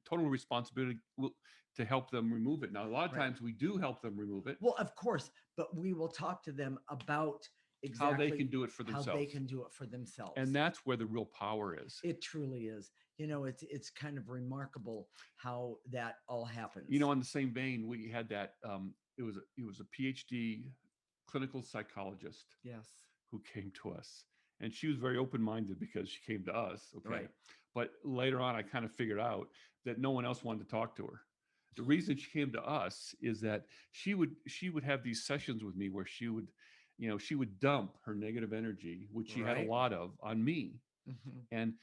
Speaker 1: total responsibility to help them remove it. Now, a lot of
Speaker 2: Right.
Speaker 1: times we do help them remove it,
Speaker 2: Well, of course, but we will talk to them about
Speaker 1: how they
Speaker 2: exactly
Speaker 1: can do it for
Speaker 2: how they
Speaker 1: themselves.
Speaker 2: can do it for themselves.
Speaker 1: And that's where the real power is.
Speaker 2: It truly is. It's kind of remarkable how that all happens.
Speaker 1: On the same vein, we had that. It was a PhD clinical psychologist
Speaker 2: Yes.
Speaker 1: who came to us, and she was very open-minded because she came to us. Okay.
Speaker 2: Right.
Speaker 1: But later on, I kind of figured out that no one else wanted to talk to her. The reason she came to us is that she would have these sessions with me where she would dump her negative energy, which she had a
Speaker 2: Right.
Speaker 1: lot of, on me.
Speaker 2: Hmm.
Speaker 1: And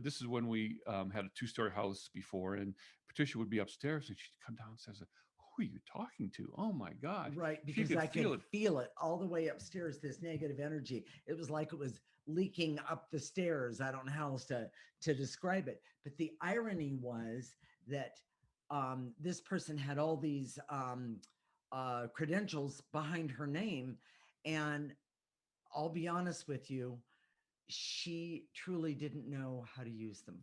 Speaker 1: this is when we had a two-story house before, and Patricia would be upstairs and she'd come down and says, "Who are you talking to? Oh my gosh."
Speaker 2: Right,
Speaker 1: She
Speaker 2: because
Speaker 1: could
Speaker 2: I
Speaker 1: feel
Speaker 2: could
Speaker 1: it.
Speaker 2: feel it all the way upstairs, this negative energy. It was like it was leaking up the stairs. I don't know how else to describe it. But the irony was that this person had all these credentials behind her name. And I'll be honest with you, she truly didn't know how to use them.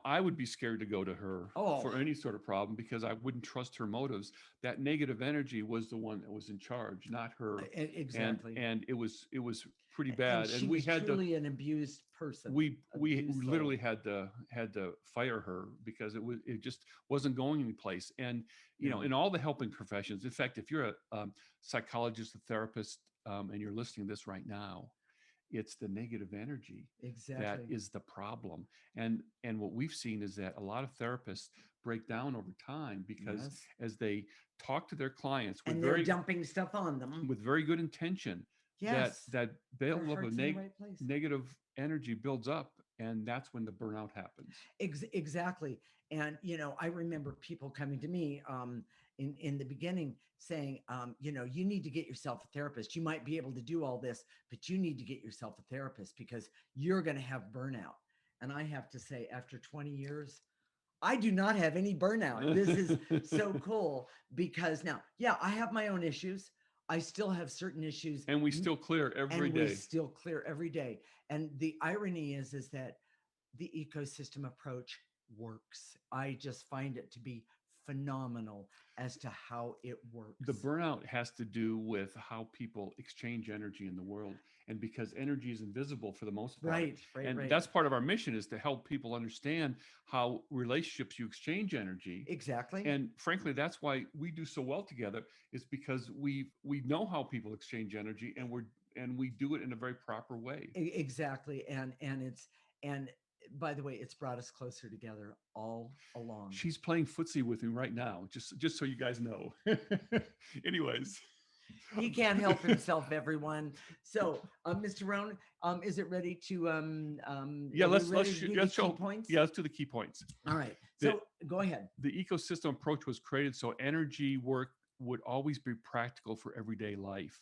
Speaker 1: I would be scared to go to her
Speaker 2: Oh,
Speaker 1: for any sort of problem because I wouldn't trust her motives. That negative energy was the one that was in charge, not her. And
Speaker 2: exactly.
Speaker 1: and it was pretty
Speaker 2: And
Speaker 1: bad.
Speaker 2: she
Speaker 1: And we
Speaker 2: was
Speaker 1: had to
Speaker 2: truly an abused person,
Speaker 1: we
Speaker 2: abused
Speaker 1: literally
Speaker 2: soul.
Speaker 1: had to fire her because it just wasn't going anyplace. And
Speaker 2: No,
Speaker 1: in all the helping professions, in fact, if you're a psychologist, a therapist, and you're listening to this right now, it's the negative energy that
Speaker 2: exactly.
Speaker 1: is the problem. And what we've seen is that a lot of therapists break down over time because
Speaker 2: Yes.
Speaker 1: as they talk to their clients
Speaker 2: And they're dumping stuff on them.
Speaker 1: with very good intention, that
Speaker 2: Yes.
Speaker 1: that
Speaker 2: Their
Speaker 1: build of a
Speaker 2: heart's in the right place.
Speaker 1: negative energy builds up, and that's when the burnout happens.
Speaker 2: Exactly. And I remember people coming to me in the beginning saying, you need to get yourself a therapist. You might be able to do all this, but you need to get yourself a therapist because you're going to have burnout. And I have to say, after 20 years, I do not have any burnout. This is so cool because now, yeah, I have my own issues. I still have certain issues,
Speaker 1: And we still clear every
Speaker 2: and we
Speaker 1: day.
Speaker 2: still clear every day. And the irony is that the ecosystem approach works. I just find it to be phenomenal as to how it works.
Speaker 1: The burnout has to do with how people exchange energy in the world. and because energy is invisible for the most part.
Speaker 2: Right, right,
Speaker 1: And
Speaker 2: right.
Speaker 1: that's part of our mission, is to help people understand how relationships, you exchange energy.
Speaker 2: Exactly.
Speaker 1: And frankly, that's why we do so well together, is because we know how people exchange energy, and we do it in a very proper way.
Speaker 2: Exactly. And and by the way, it's brought us closer together all along.
Speaker 1: She's playing footsie with me right now, just so you guys know. Anyways.
Speaker 2: He can't help himself, everyone. So, Mr. Roan, is it ready to
Speaker 1: Yeah,
Speaker 2: are we ready to do the
Speaker 1: let's
Speaker 2: key
Speaker 1: show.
Speaker 2: points?
Speaker 1: Yeah, let's do the key points.
Speaker 2: All right.
Speaker 1: The,
Speaker 2: So go ahead.
Speaker 1: the ecosystem approach was created so energy work would always be practical for everyday life.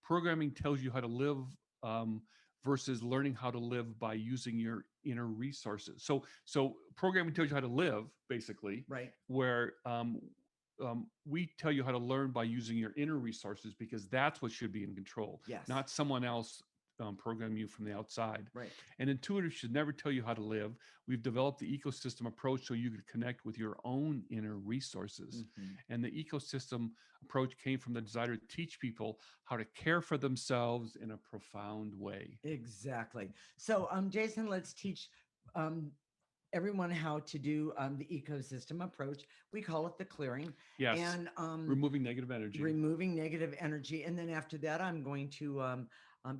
Speaker 1: Programming tells you how to live, um, versus learning how to live by using your inner resources. So programming tells you how to live, basically,
Speaker 2: Right.
Speaker 1: where we tell you how to learn by using your inner resources, because that's what should be in control,
Speaker 2: Yes.
Speaker 1: not someone else program you from the outside.
Speaker 2: Right.
Speaker 1: And intuitive should never tell you how to live. We've developed the ecosystem approach so you can connect with your own inner resources.
Speaker 2: Mhm.
Speaker 1: And the ecosystem approach came from the desire to teach people how to care for themselves in a profound way.
Speaker 2: Exactly. So, Jason, let's teach um, everyone how to do the ecosystem approach. We call it the clearing.
Speaker 1: Yes.
Speaker 2: And
Speaker 1: Removing negative energy.
Speaker 2: removing negative energy. And then after that, I'm going to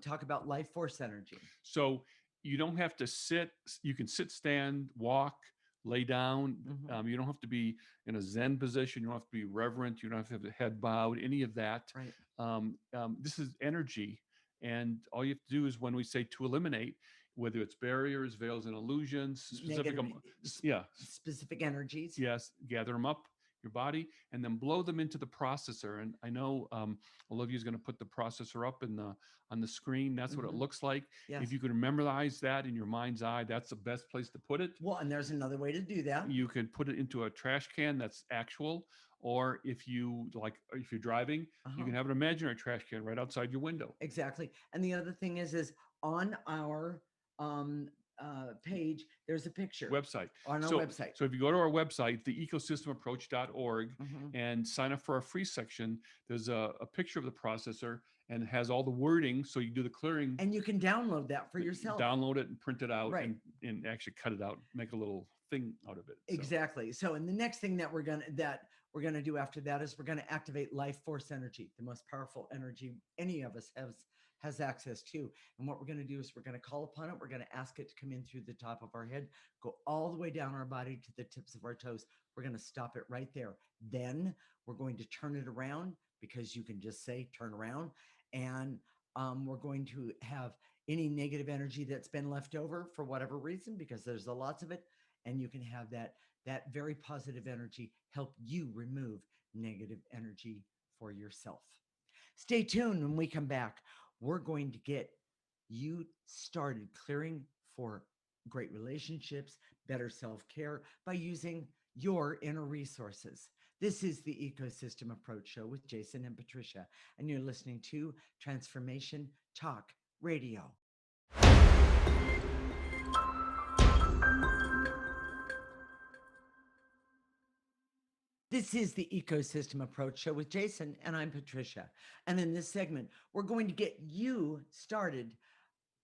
Speaker 2: talk about life force energy.
Speaker 1: So you don't have to sit, you can sit, stand, walk, lay down.
Speaker 2: Mhm.
Speaker 1: You don't have to be in a Zen position. You don't have to be reverent. You don't have to have the head bowed, any of that.
Speaker 2: Right.
Speaker 1: This is energy. And all you have to do is, when we say to eliminate, whether it's barriers, veils, and illusions, specific,
Speaker 2: Negative,
Speaker 1: yeah,
Speaker 2: specific energies.
Speaker 1: yes, gather them up your body and then blow them into the processor. And I know Olivia is going to put the processor up in the on the screen. That's what it
Speaker 2: Mhm.
Speaker 1: looks like.
Speaker 2: Yes.
Speaker 1: If you can memorize that in your mind's eye, that's the best place to put it.
Speaker 2: Well, and there's another way to do that.
Speaker 1: You can put it into a trash can that's actual, or if you like, if you're driving, you can
Speaker 2: Uh-huh.
Speaker 1: have an imaginary trash can right outside your window.
Speaker 2: Exactly. And the other thing is on our um, page, there's a picture
Speaker 1: Website.
Speaker 2: on our
Speaker 1: So,
Speaker 2: website.
Speaker 1: so if you go to our website, theecosystemapproach.org,
Speaker 2: Mhm.
Speaker 1: and sign up for our free section, there's a picture of the processor, and it has all the wording. So you do the clearing,
Speaker 2: And you can download that for yourself.
Speaker 1: download it and print it out,
Speaker 2: Right.
Speaker 1: and actually cut it out, make a little thing out of it. So,
Speaker 2: Exactly. So, and the next thing that we're gonna do after that is we're gonna activate life force energy, the most powerful energy any of us has access to. And what we're gonna do is we're gonna call upon it. We're gonna ask it to come in through the top of our head, go all the way down our body to the tips of our toes. We're gonna stop it right there. Then we're going to turn it around, because you can just say turn around, and we're going to have any negative energy that's been left over for whatever reason, because there's a lots of it, and you can have that very positive energy help you remove negative energy for yourself. Stay tuned. When we come back, we're going to get you started clearing for great relationships, better self-care by using your inner resources. This is the Ecosystem Approach Show with Jason and Patricia, and you're listening to Transformation Talk Radio. This is the Ecosystem Approach Show with Jason, and I'm Patricia. And in this segment, we're going to get you started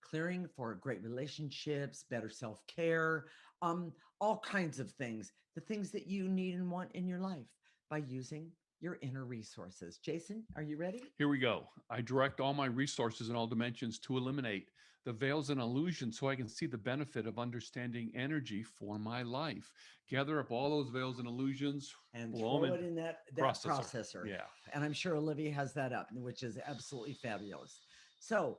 Speaker 2: clearing for great relationships, better self care, all kinds of things, the things that you need and want in your life by using your inner resources. Jason, are you ready?
Speaker 1: here we go. I direct all my resources in all dimensions to eliminate the veils and illusions so I can see the benefit of understanding energy for my life. Gather up all those veils and illusions
Speaker 2: And
Speaker 1: blow
Speaker 2: throw
Speaker 1: them
Speaker 2: it in that processor.
Speaker 1: Yeah.
Speaker 2: And I'm sure Olivia has that up, which is absolutely fabulous. So,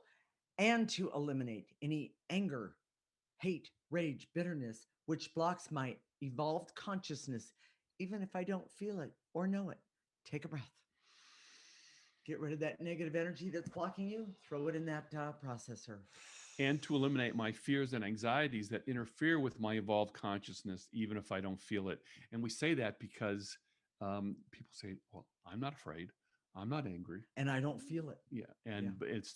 Speaker 2: and to eliminate any anger, hate, rage, bitterness, which blocks my evolved consciousness, even if I don't feel it or know it. Take a breath. Get rid of that negative energy that's blocking you, throw it in that processor.
Speaker 1: And to eliminate my fears and anxieties that interfere with my evolved consciousness, even if I don't feel it. And we say that because people say, well, I'm not afraid. I'm not angry.
Speaker 2: And I don't feel it.
Speaker 1: Yeah. And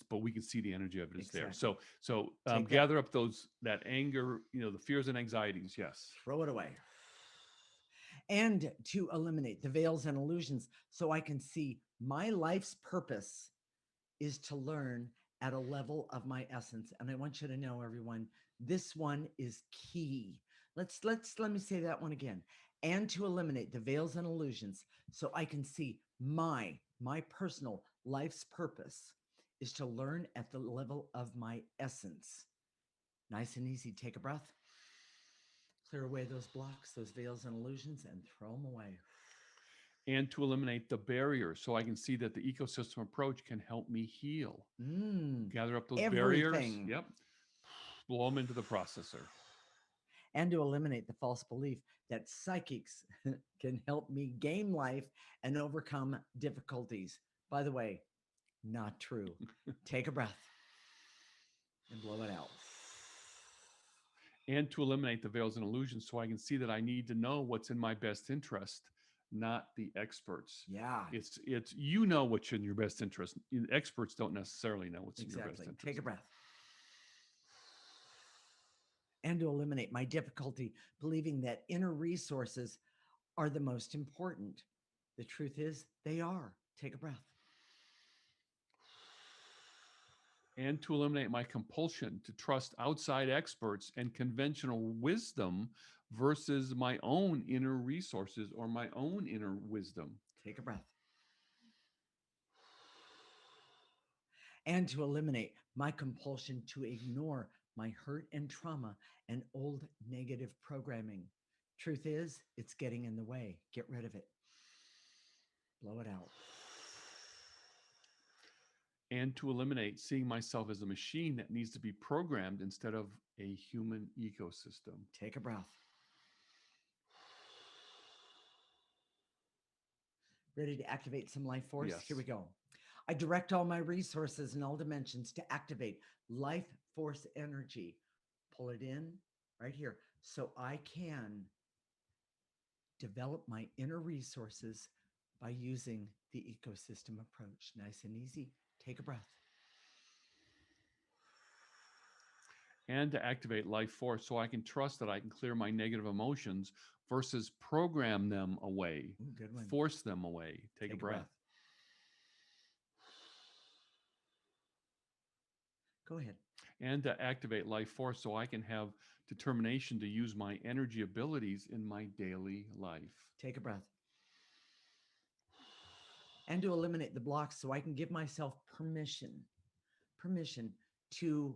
Speaker 1: but we can see the energy of it is there.
Speaker 2: Exactly.
Speaker 1: So
Speaker 2: Take that.
Speaker 1: gather up that anger, the fears and anxieties. Yes.
Speaker 2: Throw it away. And to eliminate the veils and illusions so I can see my life's purpose is to learn at a level of my essence. And I want you to know, everyone, this one is key. Let me say that one again. And to eliminate the veils and illusions so I can see my personal life's purpose is to learn at the level of my essence. Nice and easy. Take a breath. Clear away those blocks, those veils and illusions, and throw them away.
Speaker 1: And to eliminate the barriers so I can see that the ecosystem approach can help me heal. Gather up those barriers.
Speaker 2: Everything.
Speaker 1: Yep. Blow them into the processor.
Speaker 2: And to eliminate the false belief that psychics can help me game life and overcome difficulties. By the way, not true. Take a breath and blow it out.
Speaker 1: And to eliminate the veils and illusions so I can see that I need to know what's in my best interest, not the experts.
Speaker 2: Yeah,
Speaker 1: It's you know what's in your best interest. Experts don't necessarily know what's in your best
Speaker 2: exactly.
Speaker 1: interest.
Speaker 2: Take a breath. And to eliminate my difficulty believing that inner resources are the most important. The truth is, they are. Take a breath.
Speaker 1: And to eliminate my compulsion to trust outside experts and conventional wisdom versus my own inner resources or my own inner wisdom.
Speaker 2: Take a breath. And to eliminate my compulsion to ignore my hurt and trauma and old negative programming. Truth is, it's getting in the way. Get rid of it. Blow it out.
Speaker 1: And to eliminate seeing myself as a machine that needs to be programmed instead of a human ecosystem.
Speaker 2: Take a breath. Ready to activate some life force?
Speaker 1: Yes.
Speaker 2: Here we go. I direct all my resources in all dimensions to activate life force energy. Pull it in right here so I can develop my inner resources by using the ecosystem approach. Nice and easy. Take a breath.
Speaker 1: And to activate life force so I can trust that I can clear my negative emotions versus program them away,
Speaker 2: Ooh, good one.
Speaker 1: force them away. Take a breath.
Speaker 2: Go ahead.
Speaker 1: And to activate life force so I can have determination to use my energy abilities in my daily life.
Speaker 2: Take a breath. And to eliminate the blocks so I can give myself permission to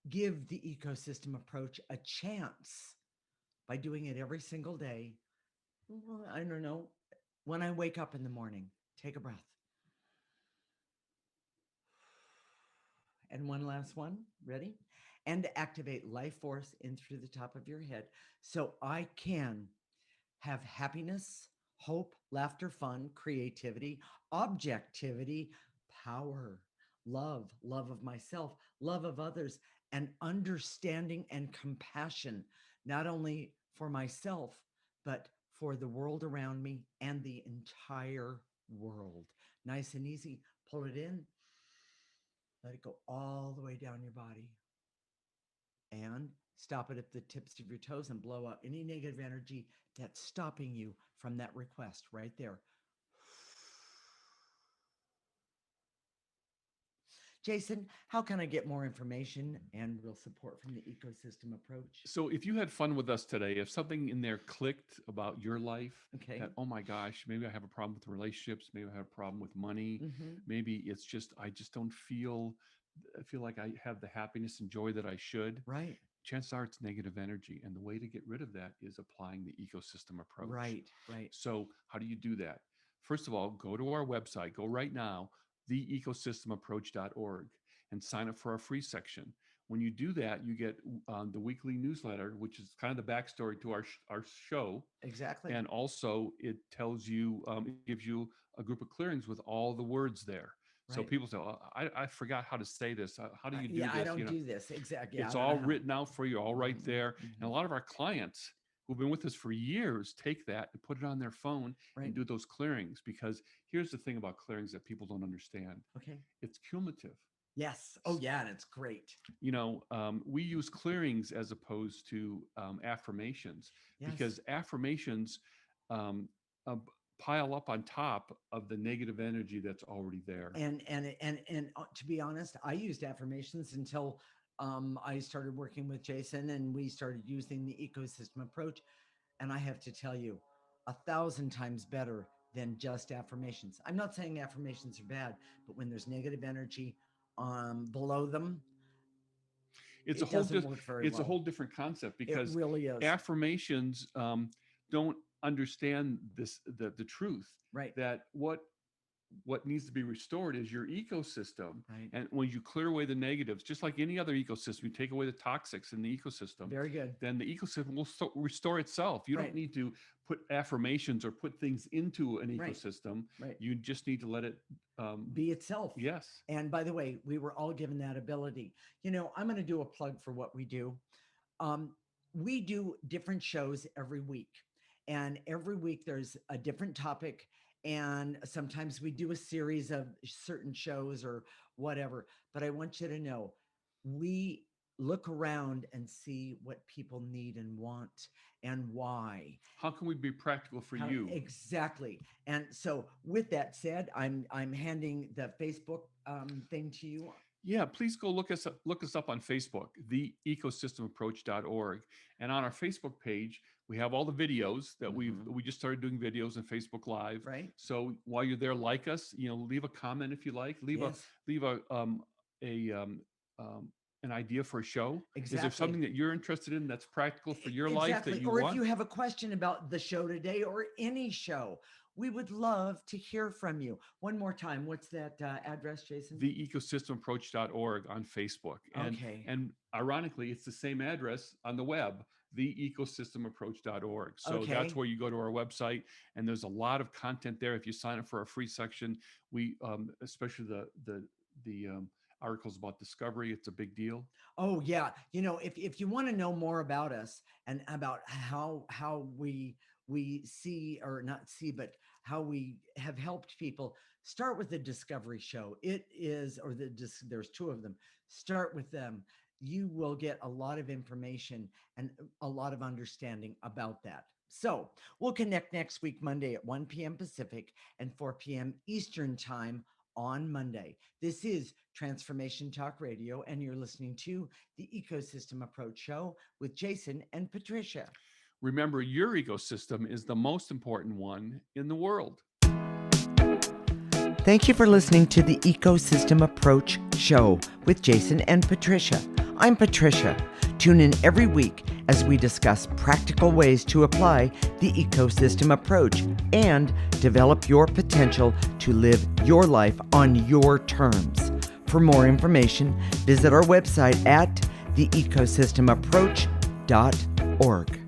Speaker 2: give the ecosystem approach a chance by doing it every single day. Well, I don't know. When I wake up in the morning, take a breath. And one last one. Ready? And to activate life force in through the top of your head so I can have happiness, hope, laughter, fun, creativity, objectivity, power, love of myself, love of others, and understanding and compassion, not only for myself, but for the world around me and the entire world. Nice and easy. Pull it in. Let it go all the way down your body. And stop it at the tips of your toes and blow out any negative energy that's stopping you from that request right there. Jason, how can I get more information and real support from the ecosystem approach?
Speaker 1: So if you had fun with us today, if something in there clicked about your life,
Speaker 2: Okay.
Speaker 1: that, oh my gosh, maybe I have a problem with relationships, maybe I have a problem with money, maybe it's just, I just don't feel like I have the happiness and joy that I should.
Speaker 2: Right.
Speaker 1: Chances are it's negative energy. And the way to get rid of that is applying the ecosystem approach.
Speaker 2: Right.
Speaker 1: So how do you do that? First of all, go to our website, go right now, theecosystemapproach.org, and sign up for our free section. When you do that, you get the weekly newsletter, which is kind of the backstory to our show.
Speaker 2: Exactly.
Speaker 1: And also it tells you, it gives you a group of clearings with all the words there. So people say, oh, I forgot how to say this. How do you do this?
Speaker 2: I don't do this. Exactly.
Speaker 1: It's all written out for you, all right there. And a lot of our clients who've been with us for years take that and put it on their phone and do those clearings, because here's the thing about clearings that people don't understand.
Speaker 2: Okay.
Speaker 1: It's cumulative.
Speaker 2: Yes. Oh yeah. And it's great.
Speaker 1: You know, we use clearings as opposed to affirmations, because affirmations, pile up on top of the negative energy that's already there.
Speaker 2: And to be honest, I used affirmations until I started working with Jason and we started using the ecosystem approach. And I have to tell you, 1,000 times better than just affirmations. I'm not saying affirmations are bad, but when there's negative energy below them,
Speaker 1: It's
Speaker 2: it doesn't work very
Speaker 1: it's a
Speaker 2: well.
Speaker 1: whole different concept,
Speaker 2: It
Speaker 1: because
Speaker 2: really is.
Speaker 1: affirmations don't understand the truth
Speaker 2: Right.
Speaker 1: that what needs to be restored is your ecosystem.
Speaker 2: Right.
Speaker 1: And when you clear away the negatives, just like any other ecosystem, you take away the toxics in the ecosystem,
Speaker 2: Very good.
Speaker 1: then the ecosystem will restore itself. You
Speaker 2: Right.
Speaker 1: don't need to put affirmations or put things into an
Speaker 2: Right.
Speaker 1: ecosystem.
Speaker 2: Right.
Speaker 1: You just need to let it
Speaker 2: Be itself.
Speaker 1: Yes.
Speaker 2: And by the way, we were all given that ability. I'm going to do a plug for what we do. We do different shows every week, and every week there's a different topic. And sometimes we do a series of certain shows or whatever. But I want you to know, we look around and see what people need and want and why.
Speaker 1: How can we be practical for
Speaker 2: How-
Speaker 1: you?
Speaker 2: Exactly. And so with that said, I'm handing the Facebook thing to you.
Speaker 1: Yeah, please go look us up on Facebook, theecosystemapproach.org. And on our Facebook page, we have all the videos that we just started doing videos on Facebook Live.
Speaker 2: Right.
Speaker 1: So while you're there, like us, leave a comment if you like. Leave
Speaker 2: Yes.
Speaker 1: an idea for a show. Is
Speaker 2: Exactly.
Speaker 1: there something that you're interested in that's practical for your life that you
Speaker 2: or
Speaker 1: want?
Speaker 2: if you have a question about the show today or any show, we would love to hear from you. One more time, what's that address, Jason?
Speaker 1: theecosystemapproach.org on Facebook.
Speaker 2: Okay.
Speaker 1: And ironically, it's the same address on the web, theecosystemapproach.org. So
Speaker 2: Okay.
Speaker 1: that's where you go to our website, and there's a lot of content there. If you sign up for our free section, we especially the articles about discovery, it's a big deal.
Speaker 2: Oh yeah. If you want to know more about us and about how we see, or not see, but how we have helped people, start with the Discovery Show. It is, or there's two of them. Start with them. You will get a lot of information and a lot of understanding about that. So we'll connect next week, Monday at 1 p.m. Pacific and 4 p.m. Eastern time on Monday. This is Transformation Talk Radio, and you're listening to the Ecosystem Approach Show with Jason and Patricia.
Speaker 1: Remember, your ecosystem is the most important one in the world.
Speaker 2: Thank you for listening to the Ecosystem Approach Show with Jason and Patricia. I'm Patricia. Tune in every week as we discuss practical ways to apply the ecosystem approach and develop your potential to live your life on your terms. For more information, visit our website at theecosystemapproach.org.